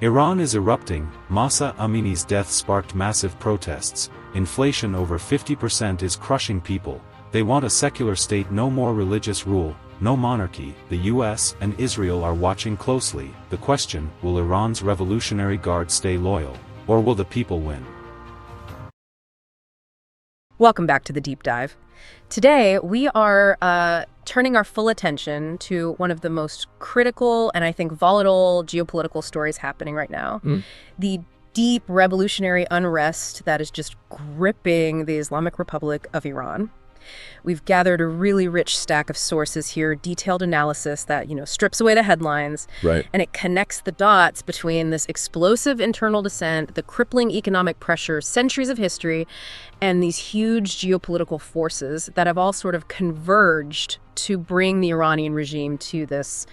Iran is erupting. Mahsa Amini's death sparked massive protests. Inflation over 50% is crushing people. They want a secular state, no more religious rule, no monarchy. The US and Israel are watching closely. The question, will Iran's Revolutionary Guard stay loyal, or will the people win? Welcome back to the Deep Dive. Today, we are turning our full attention to one of the most critical and I think volatile geopolitical stories happening right now. The deep revolutionary unrest that is just gripping the Islamic Republic of Iran. We've gathered a really rich stack of sources here, detailed analysis that, strips away the headlines. Right. And it connects the dots between this explosive internal dissent, the crippling economic pressure, centuries of history, and these huge geopolitical forces that have all sort of converged to bring the Iranian regime to this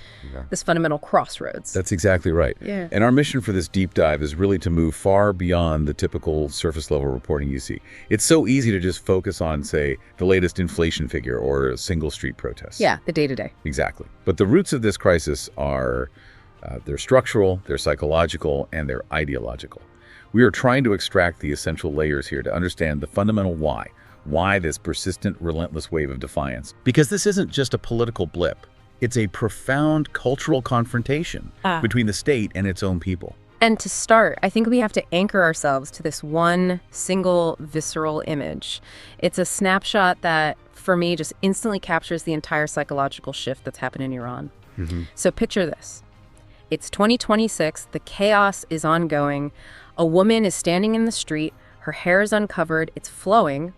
fundamental crossroads. That's exactly right. Yeah. And our mission for this deep dive is really to move far beyond the typical surface level reporting you see. It's so easy to just focus on, say, the latest inflation figure or a single street protest. Yeah, the day-to-day. Exactly. But the roots of this crisis are, they're structural, they're psychological, and they're ideological. We are trying to extract the essential layers here to understand the fundamental why this persistent, relentless wave of defiance. Because this isn't just a political blip. It's a profound cultural confrontation between the state and its own people. And to start, I think we have to anchor ourselves to this one single visceral image. It's a snapshot that, for me, just instantly captures the entire psychological shift that's happened in Iran. So picture this. It's 2026, the chaos is ongoing. A woman is standing in the street, her hair is uncovered, it's flowing,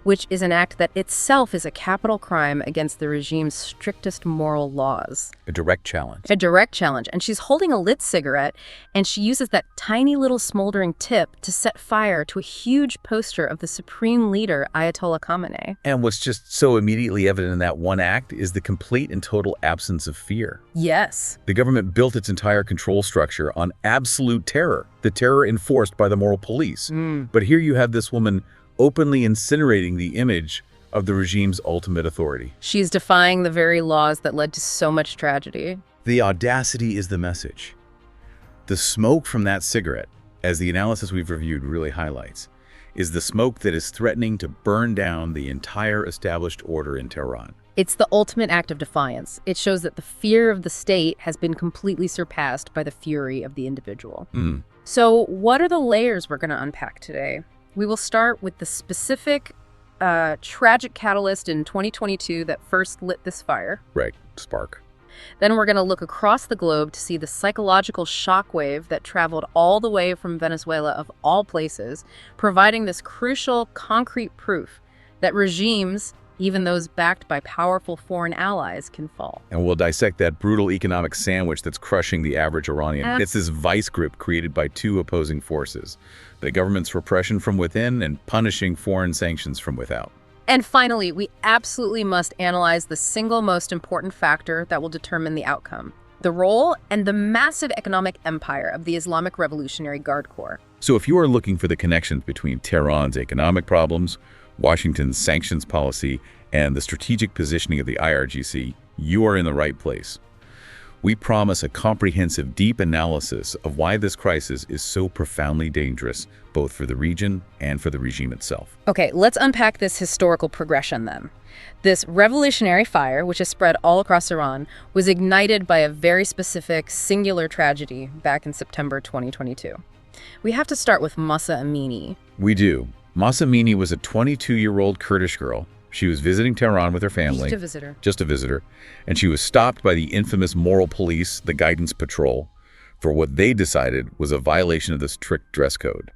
which is an act that itself is a capital crime against the regime's strictest moral laws. A direct challenge. A direct challenge. And she's holding a lit cigarette, and she uses that tiny little smoldering tip to set fire to a huge poster of the supreme leader, Ayatollah Khamenei. And what's just so immediately evident in that one act is the complete and total absence of fear. Yes. The government built its entire control structure on absolute terror, the terror enforced by the moral police. But here you have this woman openly incinerating the image of the regime's ultimate authority. She's defying the very laws that led to so much tragedy. The audacity is the message. The smoke from that cigarette, as the analysis we've reviewed really highlights, is the smoke that is threatening to burn down the entire established order in Tehran. It's the ultimate act of defiance. It shows that the fear of the state has been completely surpassed by the fury of the individual. So what are the layers we're going to unpack today? We will start with the specific tragic catalyst in 2022 that first lit this fire. Right, spark. Then we're going to look across the globe to see the psychological shockwave that traveled all the way from Venezuela, of all places, providing this crucial, concrete proof that regimes, even those backed by powerful foreign allies, can fall. And we'll dissect that brutal economic sandwich that's crushing the average Iranian. It's this vice grip created by two opposing forces: the government's repression from within and punishing foreign sanctions from without. And finally, we absolutely must analyze the single most important factor that will determine the outcome: the role and the massive economic empire of the Islamic Revolutionary Guard Corps. So if you are looking for the connections between Tehran's economic problems, Washington's sanctions policy, and the strategic positioning of the IRGC, you are in the right place. We promise a comprehensive, deep analysis of why this crisis is so profoundly dangerous, both for the region and for the regime itself. Okay, let's unpack this historical progression then. This revolutionary fire, which has spread all across Iran, was ignited by a very specific, singular tragedy back in September 2022. We have to start with Mahsa Amini. We do. Mahsa Amini was a 22-year-old Kurdish girl. She was visiting Tehran with her family. Just a visitor. And she was stopped by the infamous moral police, the Guidance Patrol, for what they decided was a violation of the strict dress code.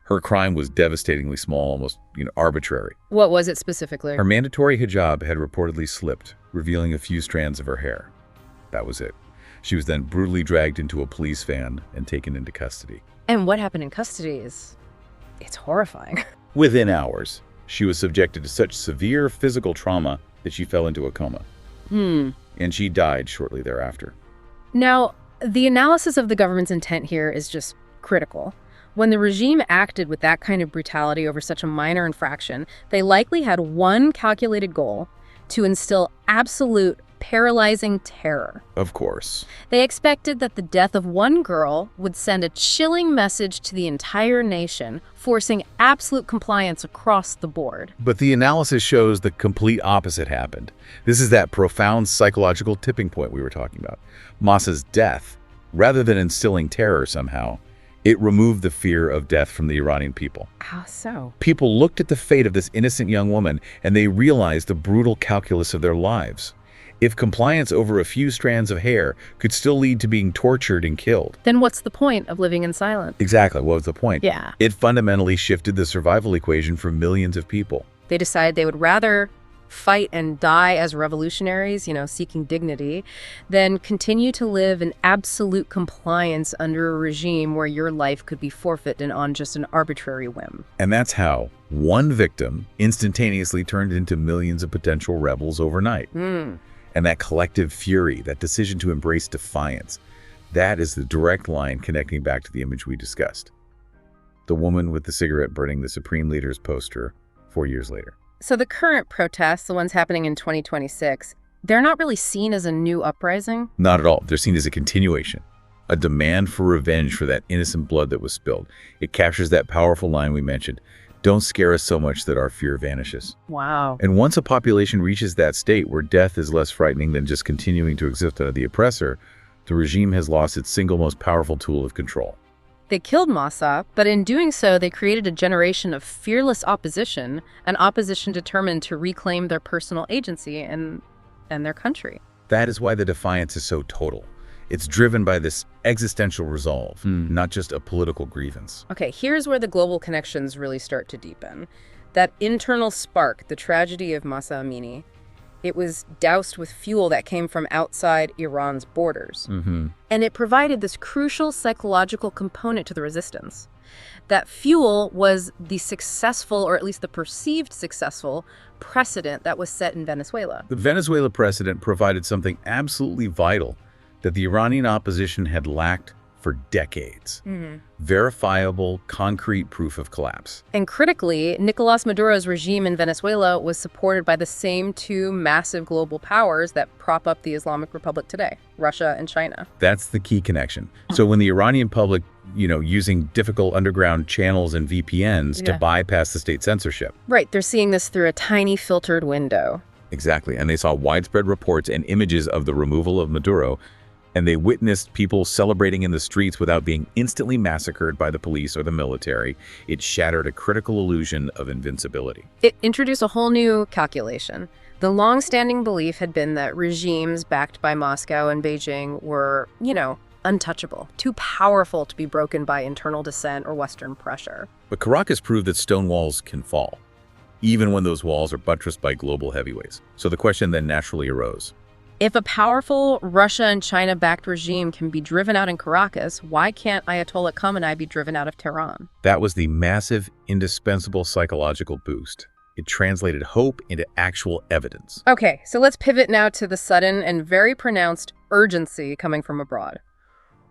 Her crime was devastatingly small, almost arbitrary. What was it specifically? Her mandatory hijab had reportedly slipped, revealing a few strands of her hair. That was it. She was then brutally dragged into a police van and taken into custody. And what happened in custody it's horrifying. Within hours, she was subjected to such severe physical trauma that she fell into a coma. And she died shortly thereafter. Now, the analysis of the government's intent here is just critical. When the regime acted with that kind of brutality over such a minor infraction, they likely had one calculated goal: to instill absolute, paralyzing terror. Of course. They expected that the death of one girl would send a chilling message to the entire nation, forcing absolute compliance across the board. But the analysis shows the complete opposite happened. This is that profound psychological tipping point we were talking about. Mahsa's death, rather than instilling terror somehow, it removed the fear of death from the Iranian people. How so? People looked at the fate of this innocent young woman and they realized the brutal calculus of their lives. If compliance over a few strands of hair could still lead to being tortured and killed. Then what's the point of living in silence? Exactly, what was the point? Yeah. It fundamentally shifted the survival equation for millions of people. They decided they would rather fight and die as revolutionaries, seeking dignity, than continue to live in absolute compliance under a regime where your life could be forfeited on just an arbitrary whim. And that's how one victim instantaneously turned into millions of potential rebels overnight. And that collective fury, that decision to embrace defiance, that is the direct line connecting back to the image we discussed. The woman with the cigarette burning the Supreme Leader's poster 4 years later. So the current protests, the ones happening in 2026, they're not really seen as a new uprising? Not at all. They're seen as a continuation, a demand for revenge for that innocent blood that was spilled. It captures that powerful line we mentioned. Don't scare us so much that our fear vanishes. Wow. And once a population reaches that state where death is less frightening than just continuing to exist under the oppressor, the regime has lost its single most powerful tool of control. They killed Mahsa, but in doing so, they created a generation of fearless opposition, an opposition determined to reclaim their personal agency and their country. That is why the defiance is so total. It's driven by this existential resolve, not just a political grievance. Okay, here's where the global connections really start to deepen. That internal spark, the tragedy of Mahsa Amini, it was doused with fuel that came from outside Iran's borders. And it provided this crucial psychological component to the resistance. That fuel was the successful, or at least the perceived successful, precedent that was set in Venezuela. The Venezuela precedent provided something absolutely vital that the Iranian opposition had lacked for decades. Verifiable, concrete proof of collapse. And critically, Nicolas Maduro's regime in Venezuela was supported by the same two massive global powers that prop up the Islamic Republic today, Russia and China. That's the key connection. So when the Iranian public, using difficult underground channels and VPNs to bypass the state censorship. Right, they're seeing this through a tiny filtered window. Exactly, and they saw widespread reports and images of the removal of Maduro, and they witnessed people celebrating in the streets without being instantly massacred by the police or the military. It shattered a critical illusion of invincibility. It introduced a whole new calculation. The long-standing belief had been that regimes backed by Moscow and Beijing were, untouchable, too powerful to be broken by internal dissent or Western pressure. But Caracas proved that stone walls can fall, even when those walls are buttressed by global heavyweights. So the question then naturally arose. If a powerful Russia and China-backed regime can be driven out in Caracas, why can't Ayatollah Khamenei be driven out of Tehran? That was the massive, indispensable psychological boost. It translated hope into actual evidence. Okay, so let's pivot now to the sudden and very pronounced urgency coming from abroad.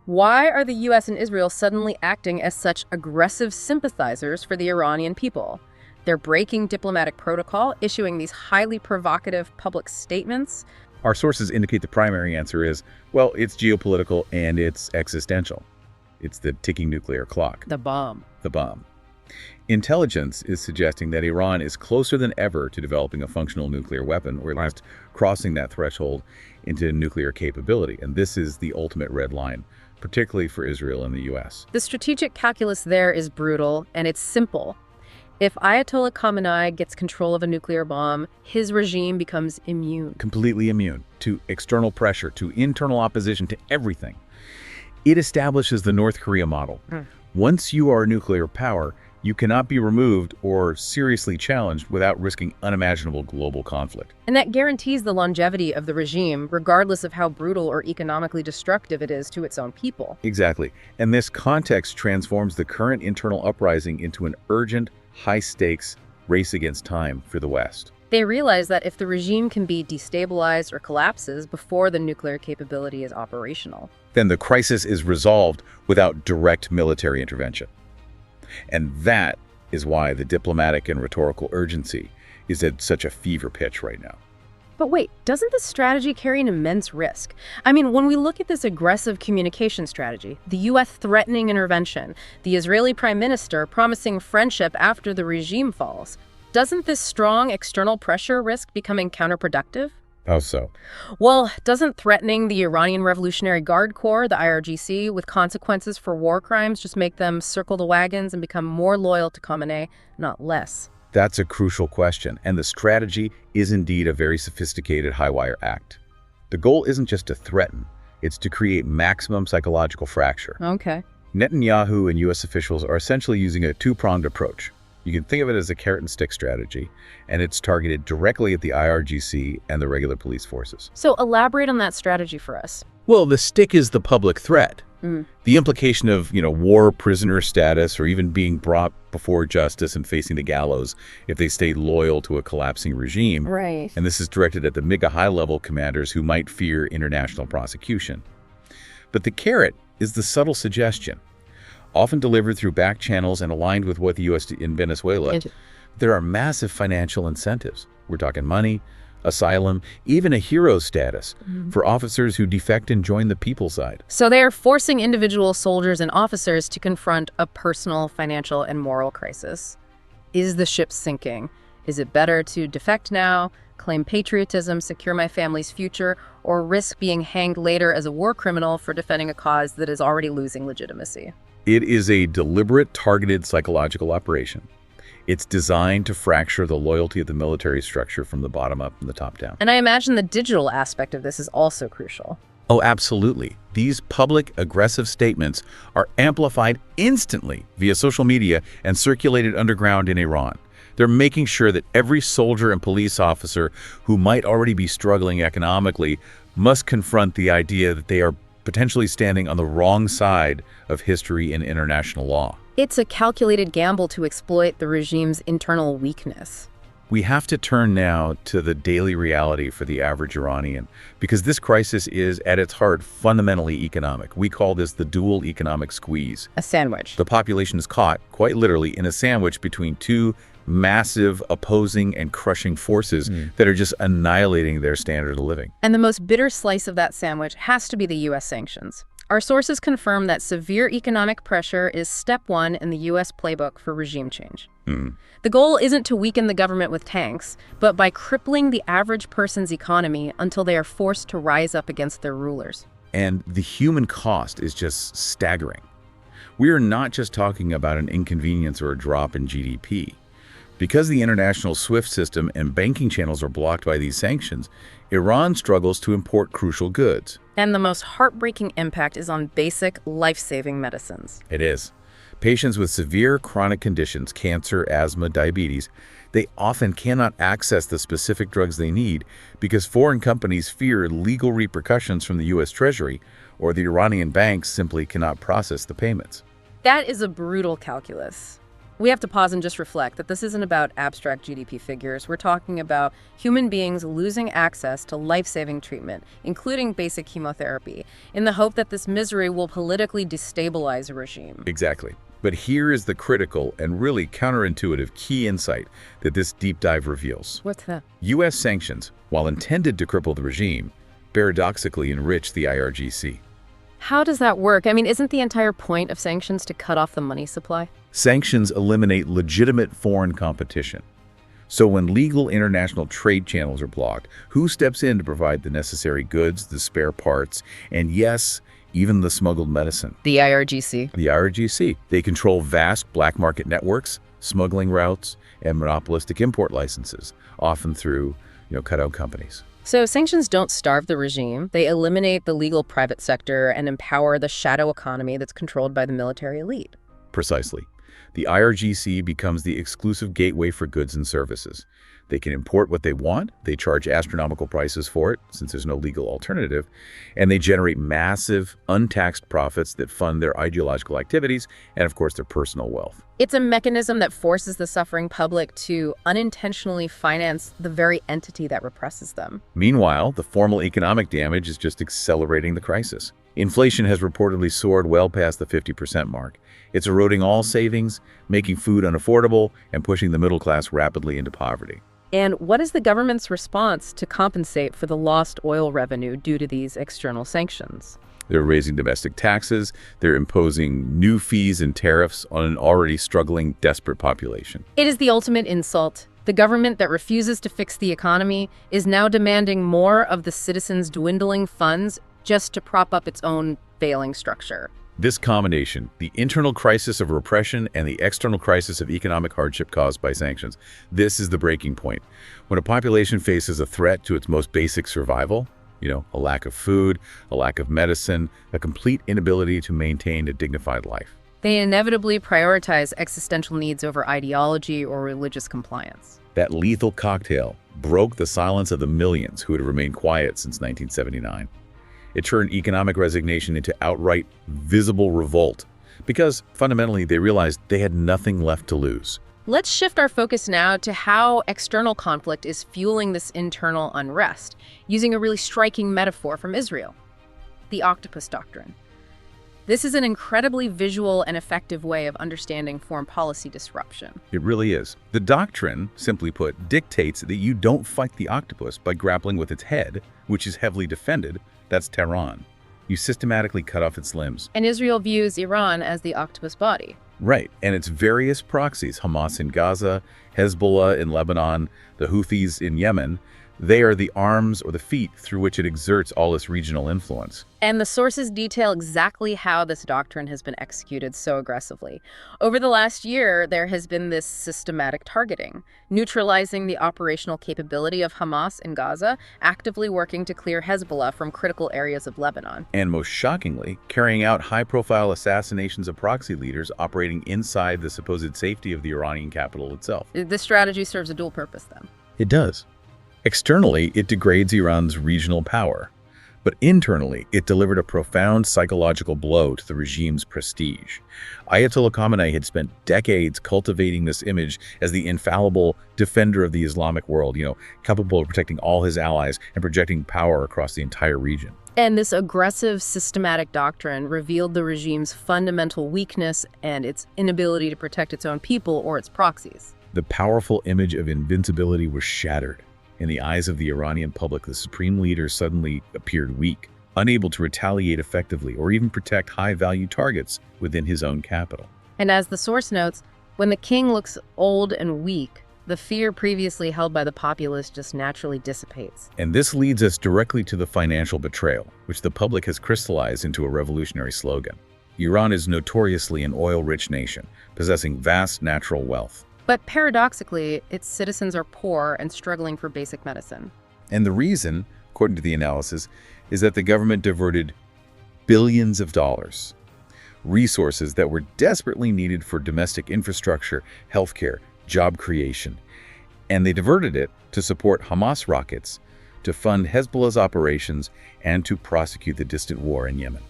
Why are the U.S. and Israel suddenly acting as such aggressive sympathizers for the Iranian people? They're breaking diplomatic protocol, issuing these highly provocative public statements. Our sources indicate the primary answer is, well, it's geopolitical and it's existential. It's the ticking nuclear clock. The bomb. The bomb. Intelligence is suggesting that Iran is closer than ever to developing a functional nuclear weapon, or at least crossing that threshold into nuclear capability. And this is the ultimate red line, particularly for Israel and the U.S. The strategic calculus there is brutal, and it's simple. If Ayatollah Khamenei gets control of a nuclear bomb, his regime becomes immune. Completely immune to external pressure, to internal opposition, to everything. It establishes the North Korea model. Once you are a nuclear power, you cannot be removed or seriously challenged without risking unimaginable global conflict. And that guarantees the longevity of the regime, regardless of how brutal or economically destructive it is to its own people. Exactly. And this context transforms the current internal uprising into an urgent, high-stakes race against time for the West. They realize that if the regime can be destabilized or collapses before the nuclear capability is operational, then the crisis is resolved without direct military intervention. And that is why the diplomatic and rhetorical urgency is at such a fever pitch right now. But wait, doesn't this strategy carry an immense risk? I mean, when we look at this aggressive communication strategy, the U.S. threatening intervention, the Israeli prime minister promising friendship after the regime falls, doesn't this strong external pressure risk becoming counterproductive? How so? Well, doesn't threatening the Iranian Revolutionary Guard Corps, the IRGC, with consequences for war crimes just make them circle the wagons and become more loyal to Khamenei, not less? That's a crucial question, and the strategy is indeed a very sophisticated high-wire act. The goal isn't just to threaten, it's to create maximum psychological fracture. Okay. Netanyahu and U.S. officials are essentially using a two-pronged approach. You can think of it as a carrot-and-stick strategy, and it's targeted directly at the IRGC and the regular police forces. So elaborate on that strategy for us. Well, the stick is the public threat. The implication of, war prisoner status or even being brought before justice and facing the gallows if they stay loyal to a collapsing regime. Right. And this is directed at the mega high-level commanders who might fear international prosecution. But the carrot is the subtle suggestion, often delivered through back channels and aligned with what the U.S. in Venezuela. There are massive financial incentives. We're talking money, asylum, even a hero status for officers who defect and join the people side. So they are forcing individual soldiers and officers to confront a personal, financial, and moral crisis. Is the ship sinking? Is it better to defect now, claim patriotism, secure my family's future, or risk being hanged later as a war criminal for defending a cause that is already losing legitimacy? It is a deliberate, targeted psychological operation. It's designed to fracture the loyalty of the military structure from the bottom up and the top down. And I imagine the digital aspect of this is also crucial. Oh, absolutely. These public, aggressive statements are amplified instantly via social media and circulated underground in Iran. They're making sure that every soldier and police officer who might already be struggling economically must confront the idea that they are potentially standing on the wrong side of history and international law. It's a calculated gamble to exploit the regime's internal weakness. We have to turn now to the daily reality for the average Iranian, because this crisis is, at its heart, fundamentally economic. We call this the dual economic squeeze. A sandwich. The population is caught, quite literally, in a sandwich between two massive, opposing, and crushing forces that are just annihilating their standard of living. And the most bitter slice of that sandwich has to be the U.S. sanctions. Our sources confirm that severe economic pressure is step one in the U.S. playbook for regime change. The goal isn't to weaken the government with tanks, but by crippling the average person's economy until they are forced to rise up against their rulers. And the human cost is just staggering. We are not just talking about an inconvenience or a drop in GDP. Because the international SWIFT system and banking channels are blocked by these sanctions, Iran struggles to import crucial goods. And the most heartbreaking impact is on basic, life-saving medicines. It is. Patients with severe chronic conditions, cancer, asthma, diabetes, they often cannot access the specific drugs they need because foreign companies fear legal repercussions from the U.S. Treasury, or the Iranian banks simply cannot process the payments. That is a brutal calculus. We have to pause and just reflect that this isn't about abstract GDP figures. We're talking about human beings losing access to life-saving treatment, including basic chemotherapy, in the hope that this misery will politically destabilize a regime. Exactly. But here is the critical and really counterintuitive key insight that this deep dive reveals. What's that? U.S. sanctions, while intended to cripple the regime, paradoxically enrich the IRGC. How does that work? I mean, isn't the entire point of sanctions to cut off the money supply? Sanctions eliminate legitimate foreign competition. So when legal international trade channels are blocked, who steps in to provide the necessary goods, the spare parts, and yes, even the smuggled medicine? The IRGC. The IRGC. They control vast black market networks, smuggling routes, and monopolistic import licenses, often through, cutout companies. So sanctions don't starve the regime. They eliminate the legal private sector and empower the shadow economy that's controlled by the military elite. Precisely. The IRGC becomes the exclusive gateway for goods and services. They can import what they want, they charge astronomical prices for it, since there's no legal alternative, and they generate massive, untaxed profits that fund their ideological activities and, of course, their personal wealth. It's a mechanism that forces the suffering public to unintentionally finance the very entity that represses them. Meanwhile, the formal economic damage is just accelerating the crisis. Inflation has reportedly soared well past the 50% mark. It's eroding all savings, making food unaffordable, and pushing the middle class rapidly into poverty. And what is the government's response to compensate for the lost oil revenue due to these external sanctions? They're raising domestic taxes, they're imposing new fees and tariffs on an already struggling, desperate population. It is the ultimate insult. The government that refuses to fix the economy is now demanding more of the citizens' dwindling funds just to prop up its own failing structure. This combination, the internal crisis of repression and the external crisis of economic hardship caused by sanctions, this is the breaking point. When a population faces a threat to its most basic survival, a lack of food, a lack of medicine, a complete inability to maintain a dignified life, they inevitably prioritize existential needs over ideology or religious compliance. that lethal cocktail broke the silence of the millions who had remained quiet since 1979. It turned economic resignation into outright, visible revolt, because fundamentally they realized they had nothing left to lose. Let's shift our focus now to how external conflict is fueling this internal unrest, using a really striking metaphor from Israel, the octopus doctrine. This is an incredibly visual and effective way of understanding foreign policy disruption. It really is. The doctrine, simply put, dictates that you don't fight the octopus by grappling with its head, which is heavily defended. That's Tehran. You systematically cut off its limbs. And Israel views Iran as the octopus body. Right, and its various proxies, Hamas in Gaza, Hezbollah in Lebanon, the Houthis in Yemen, they are the arms or the feet through which it exerts all its regional influence. And the sources detail exactly how this doctrine has been executed so aggressively. Over the last year, there has been this systematic targeting, neutralizing the operational capability of Hamas in Gaza, actively working to clear Hezbollah from critical areas of Lebanon. And most shockingly, carrying out high-profile assassinations of proxy leaders operating inside the supposed safety of the Iranian capital itself. This strategy serves a dual purpose, then. It does. Externally, it degrades Iran's regional power, but internally, it delivered a profound psychological blow to the regime's prestige. Ayatollah Khamenei had spent decades cultivating this image as the infallible defender of the Islamic world, capable of protecting all his allies and projecting power across the entire region. And this aggressive, systematic doctrine revealed the regime's fundamental weakness and its inability to protect its own people or its proxies. The powerful image of invincibility was shattered. In the eyes of the Iranian public, the supreme leader suddenly appeared weak, unable to retaliate effectively or even protect high-value targets within his own capital. And as the source notes, when the king looks old and weak, the fear previously held by the populace just naturally dissipates. And this leads us directly to the financial betrayal, which the public has crystallized into a revolutionary slogan. Iran is notoriously an oil-rich nation, possessing vast natural wealth. But paradoxically, its citizens are poor and struggling for basic medicine. And the reason, according to the analysis, is that the government diverted billions of dollars, resources that were desperately needed for domestic infrastructure, healthcare, job creation. And they diverted it to support Hamas rockets, to fund Hezbollah's operations, and to prosecute the distant war in Yemen.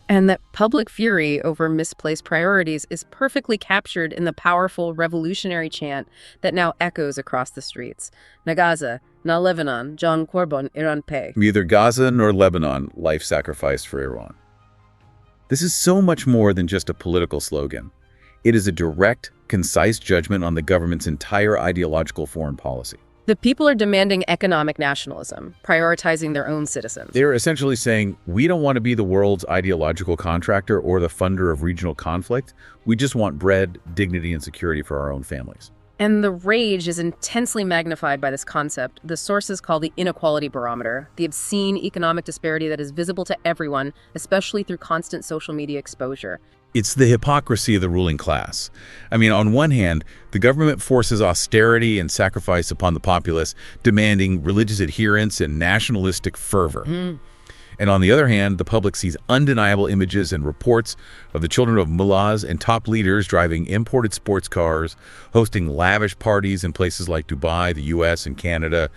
And that public fury over misplaced priorities is perfectly captured in the powerful revolutionary chant that now echoes across the streets. Na Gaza, na Lebanon, John Corbon, Iran Pay. Neither Gaza nor Lebanon, life sacrificed for Iran. This is so much more than just a political slogan. It is a direct, concise judgment on the government's entire ideological foreign policy. The people are demanding economic nationalism, prioritizing their own citizens. They're essentially saying, we don't want to be the world's ideological contractor or the funder of regional conflict. We just want bread, dignity, and security for our own families. And the rage is intensely magnified by this concept the sources call the inequality barometer, the obscene economic disparity that is visible to everyone, especially through constant social media exposure. It's the hypocrisy of the ruling class. I mean, on one hand, the government forces austerity and sacrifice upon the populace, demanding religious adherence and nationalistic fervor. And on the other hand, the public sees undeniable images and reports of the children of mullahs and top leaders driving imported sports cars, hosting lavish parties in places like Dubai, the US, and Canada,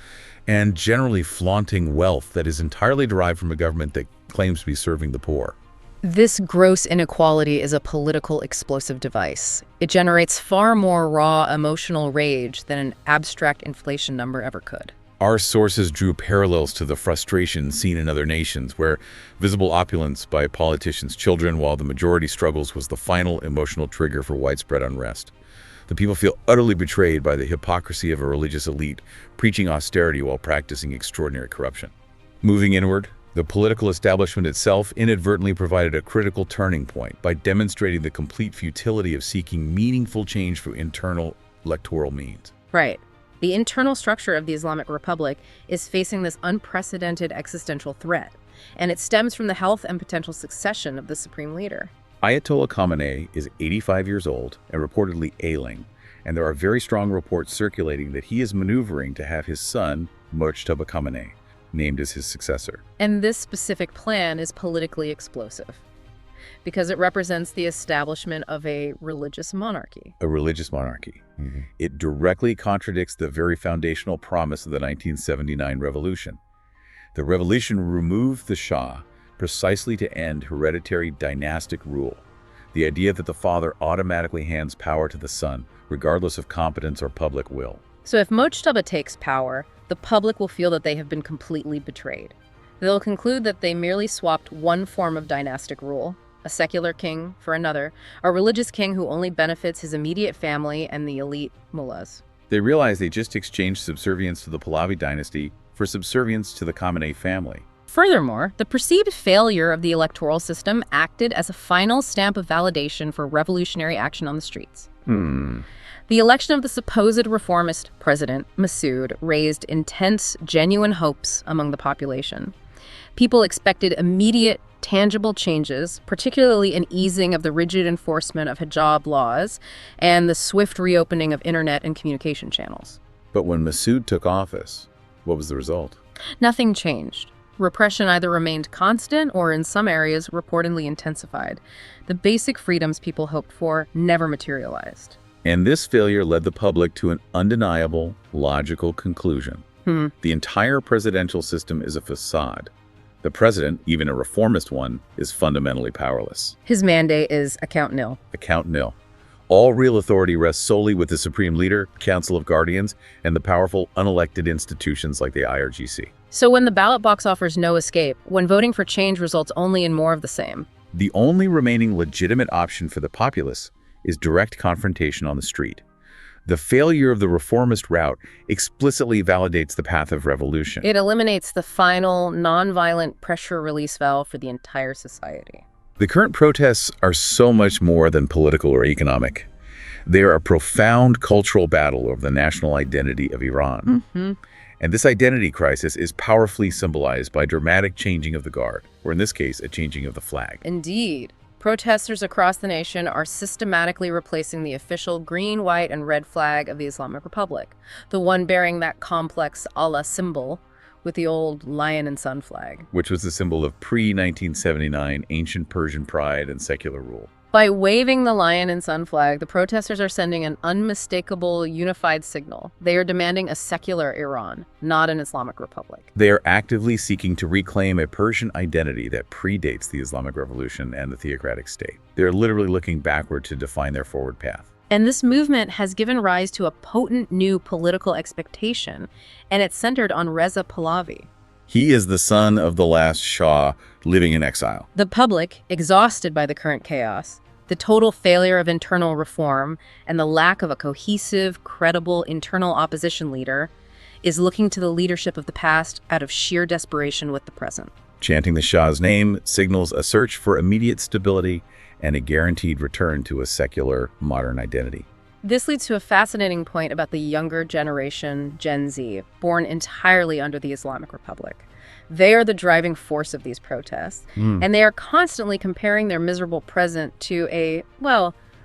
and generally flaunting wealth that is entirely derived from a government that claims to be serving the poor. This gross inequality is a political explosive device. It generates far more raw emotional rage than an abstract inflation number ever could. Our sources drew parallels to the frustration seen in other nations, where visible opulence by politicians' children while the majority struggles was the final emotional trigger for widespread unrest. The people feel utterly betrayed by the hypocrisy of a religious elite, preaching austerity while practicing extraordinary corruption. Moving inward, the political establishment itself inadvertently provided a critical turning point by demonstrating the complete futility of seeking meaningful change through internal electoral means. Right. The internal structure of the Islamic Republic is facing this unprecedented existential threat, and it stems from the health and potential succession of the supreme leader. Ayatollah Khamenei is 85 years old and reportedly ailing, and there are very strong reports circulating that he is maneuvering to have his son, Mojtaba Khamenei, named as his successor. And this specific plan is politically explosive because it represents the establishment of a religious monarchy. A religious monarchy. It directly contradicts the very foundational promise of the 1979 revolution. The revolution removed the Shah precisely to end hereditary dynastic rule, the idea that the father automatically hands power to the son, regardless of competence or public will. So if Mojtaba takes power, the public will feel that they have been completely betrayed. They'll conclude that they merely swapped one form of dynastic rule, a secular king, for another, a religious king who only benefits his immediate family and the elite mullahs. They realize they just exchanged subservience to the Pahlavi dynasty for subservience to the Khamenei family. Furthermore, the perceived failure of the electoral system acted as a final stamp of validation for revolutionary action on the streets. The election of the supposed reformist president, Massoud, raised intense, genuine hopes among the population. People expected immediate, tangible changes, particularly an easing of the rigid enforcement of hijab laws and the swift reopening of internet and communication channels. But when Massoud took office, what was the result? Nothing changed. Repression either remained constant or, in some areas, reportedly intensified. The basic freedoms people hoped for never materialized. And this failure led the public to an undeniable, logical conclusion. The entire presidential system is a facade. The president, even a reformist one, is fundamentally powerless. His mandate is account nil. Account nil. All real authority rests solely with the Supreme Leader, Council of Guardians, and the powerful, unelected institutions like the IRGC. So when the ballot box offers no escape, when voting for change results only in more of the same, the only remaining legitimate option for the populace is direct confrontation on the street. The failure of the reformist route explicitly validates the path of revolution. It eliminates the final, nonviolent pressure release valve for the entire society. The current protests are so much more than political or economic. They are a profound cultural battle over the national identity of Iran. And this identity crisis is powerfully symbolized by dramatic changing of the guard, or in this case, a changing of the flag. Indeed. Protesters across the nation are systematically replacing the official green, white, and red flag of the Islamic Republic, the one bearing that complex Allah symbol, with the old lion and sun flag, which was the symbol of pre-1979 ancient Persian pride and secular rule. By waving the lion and sun flag, the protesters are sending an unmistakable, unified signal. They are demanding a secular Iran, not an Islamic Republic. They are actively seeking to reclaim a Persian identity that predates the Islamic Revolution and the theocratic state. They are literally looking backward to define their forward path. And this movement has given rise to a potent new political expectation, and it's centered on Reza Pahlavi. He is the son of the last Shah living in exile. The public, exhausted by the current chaos, the total failure of internal reform, and the lack of a cohesive, credible internal opposition leader, is looking to the leadership of the past out of sheer desperation with the present. Chanting the Shah's name signals a search for immediate stability and a guaranteed return to a secular, modern identity. This leads to a fascinating point about the younger generation, Gen Z, born entirely under the Islamic Republic. They are the driving force of these protests, and they are constantly comparing their miserable present to a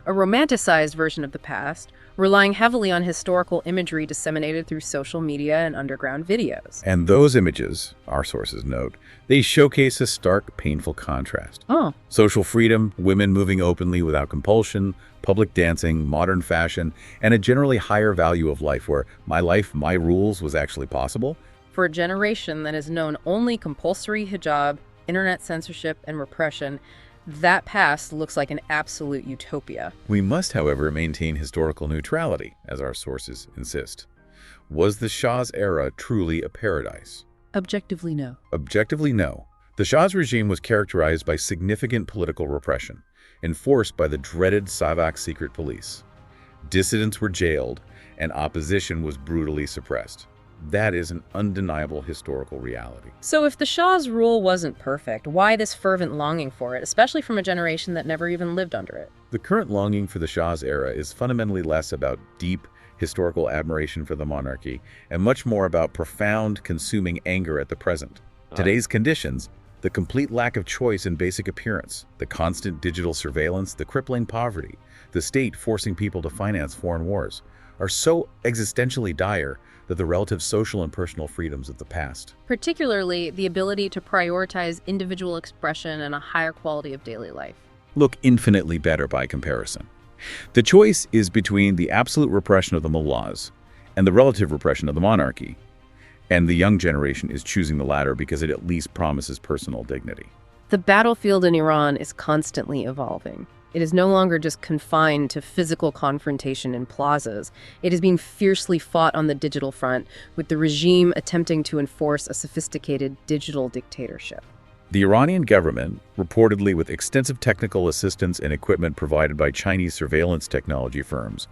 romanticized version of the past, relying heavily on historical imagery disseminated through social media and underground videos. And those images, our sources note, they showcase a stark, painful contrast. Social freedom, women moving openly without compulsion, public dancing, modern fashion, and a generally higher value of life where my life, my rules was actually possible. For a generation that has known only compulsory hijab, internet censorship, and repression, that past looks like an absolute utopia. We must, however, maintain historical neutrality, as our sources insist. Was the Shah's era truly a paradise? Objectively, no. Objectively, no. The Shah's regime was characterized by significant political repression, enforced by the dreaded Savak secret police. dissidents were jailed, and opposition was brutally suppressed. That is an undeniable historical reality. So if the Shah's rule wasn't perfect, why this fervent longing for it, especially from a generation that never even lived under it? The current longing for the Shah's era is fundamentally less about deep historical admiration for the monarchy and much more about profound, consuming anger at the present. Today's conditions, the complete lack of choice in basic appearance, the constant digital surveillance, the crippling poverty, the state forcing people to finance foreign wars, are so existentially dire that the relative social and personal freedoms of the past. Particularly the ability to prioritize individual expression and a higher quality of daily life. Look infinitely better by comparison. The choice is between the absolute repression of the mullahs and the relative repression of the monarchy. And the young generation is choosing the latter because it at least promises personal dignity. The battlefield in Iran is constantly evolving. It is no longer just confined to physical confrontation in plazas. It is being fiercely fought on the digital front, with the regime attempting to enforce a sophisticated digital dictatorship. The Iranian government, reportedly with extensive technical assistance and equipment provided by Chinese surveillance technology firms,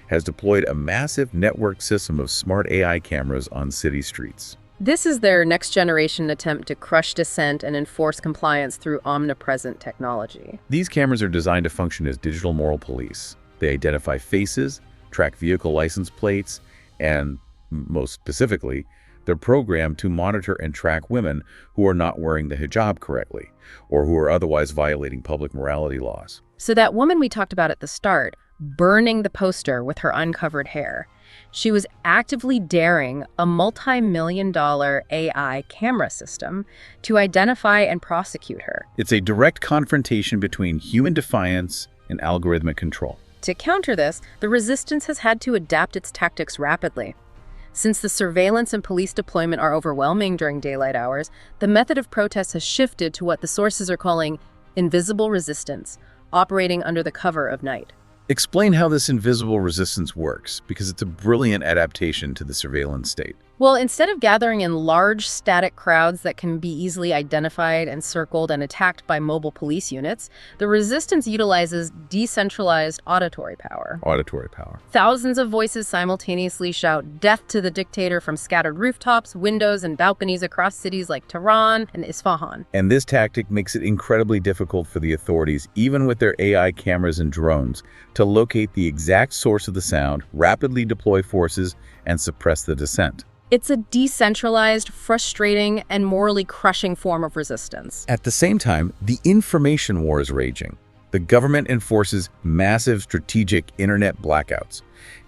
has deployed a massive networked system of smart AI cameras on city streets. This is their next-generation attempt to crush dissent and enforce compliance through omnipresent technology. These cameras are designed to function as digital moral police. They identify faces, track vehicle license plates, and, most specifically, they're programmed to monitor and track women who are not wearing the hijab correctly, or who are otherwise violating public morality laws. So that woman we talked about at the start, burning the poster with her uncovered hair, she was actively daring a multi-million-dollar AI camera system to identify and prosecute her. It's a direct confrontation between human defiance and algorithmic control. To counter this, the resistance has had to adapt its tactics rapidly. Since the surveillance and police deployment are overwhelming during daylight hours, the method of protest has shifted to what the sources are calling invisible resistance, operating under the cover of night. Explain how this invisible resistance works, because it's a brilliant adaptation to the surveillance state. Well, instead of gathering in large static crowds that can be easily identified and circled and attacked by mobile police units, the resistance utilizes decentralized auditory power. Auditory power. Thousands of voices simultaneously shout death to the dictator from scattered rooftops, windows, and balconies across cities like Tehran and Isfahan. And this tactic makes it incredibly difficult for the authorities, even with their AI cameras and drones, to locate the exact source of the sound, rapidly deploy forces, and suppress the dissent. It's a decentralized, frustrating, and morally crushing form of resistance. At the same time, the information war is raging. The government enforces massive strategic internet blackouts,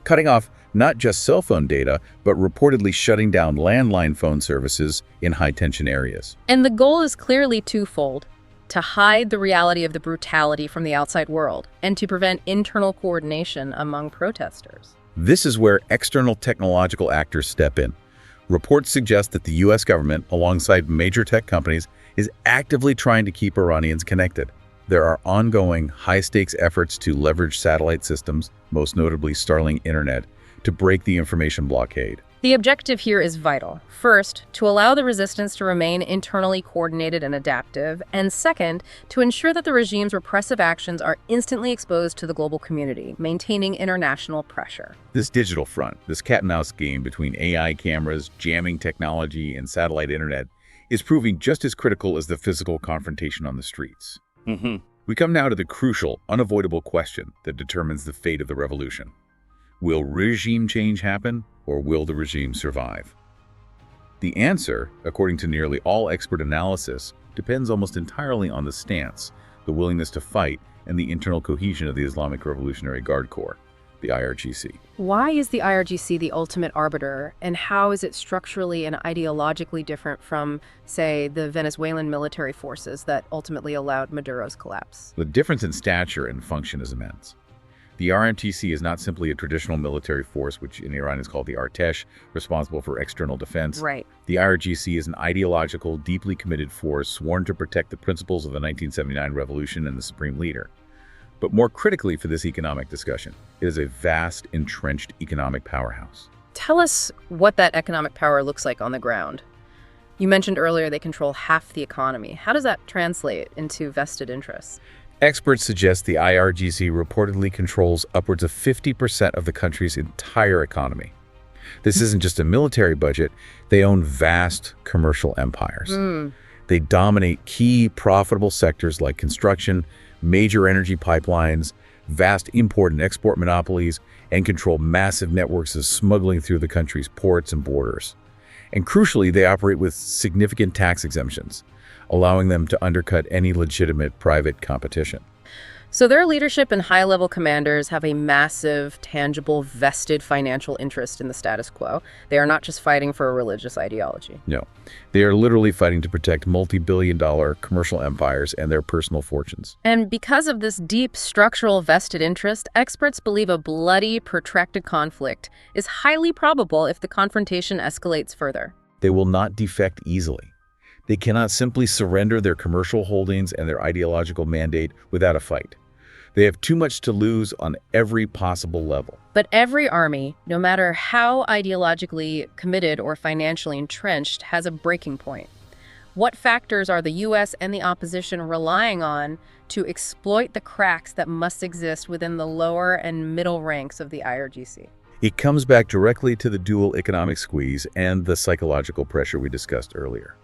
cutting off not just cell phone data, but reportedly shutting down landline phone services in high-tension areas. And the goal is clearly twofold: to hide the reality of the brutality from the outside world, and to prevent internal coordination among protesters. This is where external technological actors step in. Reports suggest that the U.S. government, alongside major tech companies, is actively trying to keep Iranians connected. There are ongoing, high-stakes efforts to leverage satellite systems, most notably Starlink Internet, to break the information blockade. The objective here is vital. First, to allow the resistance to remain internally coordinated and adaptive, and second, to ensure that the regime's repressive actions are instantly exposed to the global community, maintaining international pressure. This digital front, this cat-and-mouse game between AI cameras, jamming technology, and satellite internet, is proving just as critical as the physical confrontation on the streets. We come now to the crucial, unavoidable question that determines the fate of the revolution. Will regime change happen, or will the regime survive? The answer, according to nearly all expert analysis, depends almost entirely on the stance, the willingness to fight, and the internal cohesion of the Islamic Revolutionary Guard Corps, the IRGC. Why is the IRGC the ultimate arbiter, and how is it structurally and ideologically different from, say, the Venezuelan military forces that ultimately allowed Maduro's collapse? The difference in stature and function is immense. The RMTC is not simply a traditional military force, which in Iran is called the Artesh, responsible for external defense. Right. The IRGC is an ideological, deeply committed force sworn to protect the principles of the 1979 revolution and the supreme leader. But more critically for this economic discussion, it is a vast, entrenched economic powerhouse. Tell us what that economic power looks like on the ground. You mentioned earlier they control half the economy. How does that translate into vested interests? Experts suggest the IRGC reportedly controls upwards of 50% of the country's entire economy. This isn't just a military budget, they own vast commercial empires. They dominate key profitable sectors like construction, major energy pipelines, vast import and export monopolies, and control massive networks of smuggling through the country's ports and borders. And crucially, they operate with significant tax exemptions, allowing them to undercut any legitimate private competition. So their leadership and high-level commanders have a massive, tangible, vested financial interest in the status quo. They are not just fighting for a religious ideology. No, they are literally fighting to protect multi-billion-dollar commercial empires and their personal fortunes. And because of this deep structural vested interest, experts believe a bloody, protracted conflict is highly probable if the confrontation escalates further. They will not defect easily. They cannot simply surrender their commercial holdings and their ideological mandate without a fight. They have too much to lose on every possible level. But every army, no matter how ideologically committed or financially entrenched, has a breaking point. What factors are the U.S. and the opposition relying on to exploit the cracks that must exist within the lower and middle ranks of the IRGC? It comes back directly to the dual economic squeeze and the psychological pressure we discussed earlier.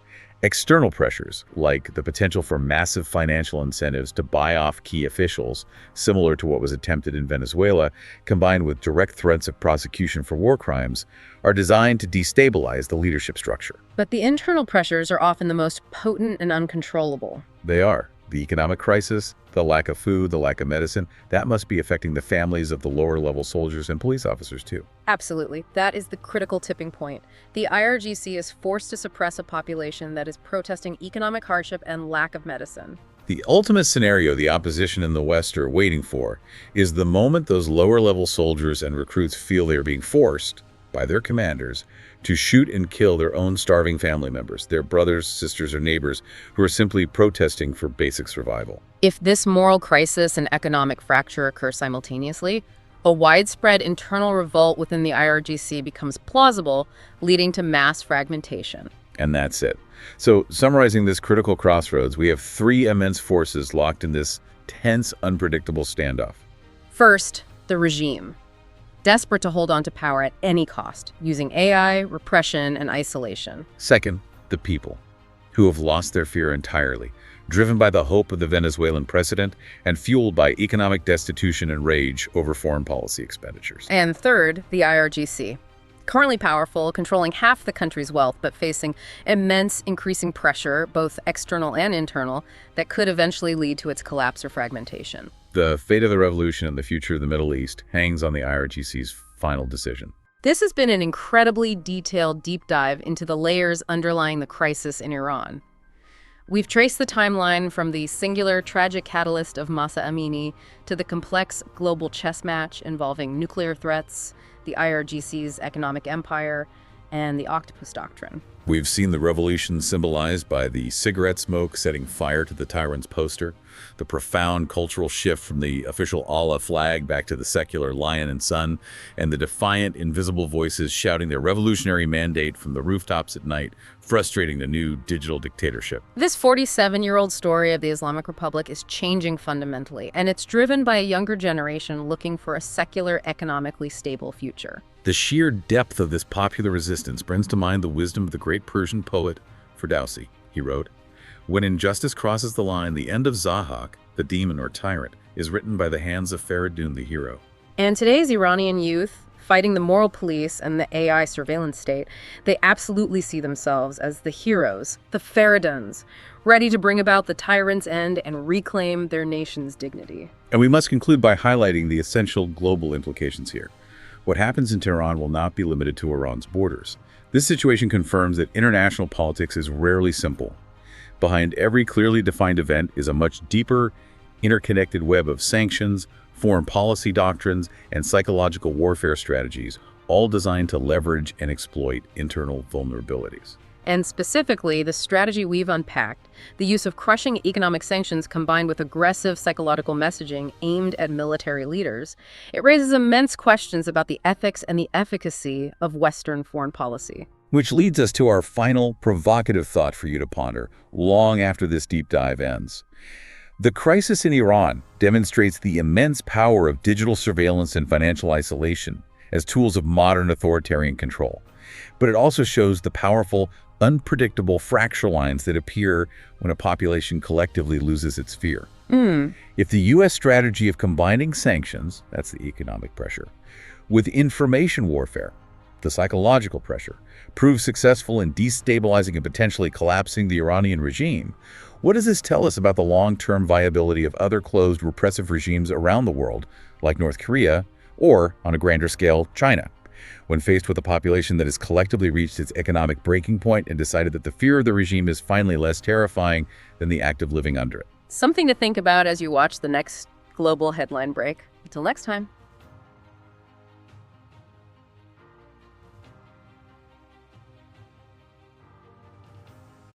External pressures, like the potential for massive financial incentives to buy off key officials, similar to what was attempted in Venezuela, combined with direct threats of prosecution for war crimes, are designed to destabilize the leadership structure. But the internal pressures are often the most potent and uncontrollable. They are. The economic crisis, the lack of food, the lack of medicine, that must be affecting the families of the lower-level soldiers and police officers too. Absolutely. That is the critical tipping point. The IRGC is forced to suppress a population that is protesting economic hardship and lack of medicine. The ultimate scenario the opposition in the West are waiting for is the moment those lower-level soldiers and recruits feel they are being forced, by their commanders, to shoot and kill their own starving family members, their brothers, sisters, or neighbors who are simply protesting for basic survival. If this moral crisis and economic fracture occur simultaneously, a widespread internal revolt within the IRGC becomes plausible, leading to mass fragmentation. And that's it. So, summarizing this critical crossroads, we have three immense forces locked in this tense, unpredictable standoff. First, the regime. Desperate to hold on to power at any cost, using AI, repression, and isolation. Second, the people, who have lost their fear entirely, driven by the hope of the Venezuelan president and fueled by economic destitution and rage over foreign policy expenditures. And third, the IRGC. Currently powerful, controlling half the country's wealth, but facing immense increasing pressure, both external and internal, that could eventually lead to its collapse or fragmentation. The fate of the revolution and the future of the Middle East hangs on the IRGC's final decision. This has been an incredibly detailed deep dive into the layers underlying the crisis in Iran. We've traced the timeline from the singular tragic catalyst of Mahsa Amini to the complex global chess match involving nuclear threats, the IRGC's economic empire, and the octopus doctrine. We've seen the revolution symbolized by the cigarette smoke setting fire to the tyrant's poster, the profound cultural shift from the official Allah flag back to the secular lion and sun, and the defiant, invisible voices shouting their revolutionary mandate from the rooftops at night, frustrating the new digital dictatorship. This 47-year-old story of the Islamic Republic is changing fundamentally, and it's driven by a younger generation looking for a secular, economically stable future. The sheer depth of this popular resistance brings to mind the wisdom of the great Persian poet Ferdowsi. He wrote, "When injustice crosses the line, the end of Zahak, the demon or tyrant, is written by the hands of Faridun, the hero." And today's Iranian youth, fighting the moral police and the AI surveillance state, they absolutely see themselves as the heroes, the Fariduns, ready to bring about the tyrant's end and reclaim their nation's dignity. And we must conclude by highlighting the essential global implications here. What happens in Tehran will not be limited to Iran's borders. This situation confirms that international politics is rarely simple. Behind every clearly defined event is a much deeper, interconnected web of sanctions, foreign policy doctrines, and psychological warfare strategies, all designed to leverage and exploit internal vulnerabilities. And specifically, the strategy we've unpacked, the use of crushing economic sanctions combined with aggressive psychological messaging aimed at military leaders, it raises immense questions about the ethics and the efficacy of Western foreign policy. Which leads us to our final provocative thought for you to ponder long after this deep dive ends. The crisis in Iran demonstrates the immense power of digital surveillance and financial isolation as tools of modern authoritarian control. But it also shows the powerful, unpredictable fracture lines that appear when a population collectively loses its fear. If the U.S. strategy of combining sanctions, that's the economic pressure, with information warfare, the psychological pressure, proves successful in destabilizing and potentially collapsing the Iranian regime, what does this tell us about the long-term viability of other closed repressive regimes around the world, like North Korea, or, on a grander scale, China? When faced with a population that has collectively reached its economic breaking point and decided that the fear of the regime is finally less terrifying than the act of living under it. Something to think about as you watch the next global headline break. Until next time.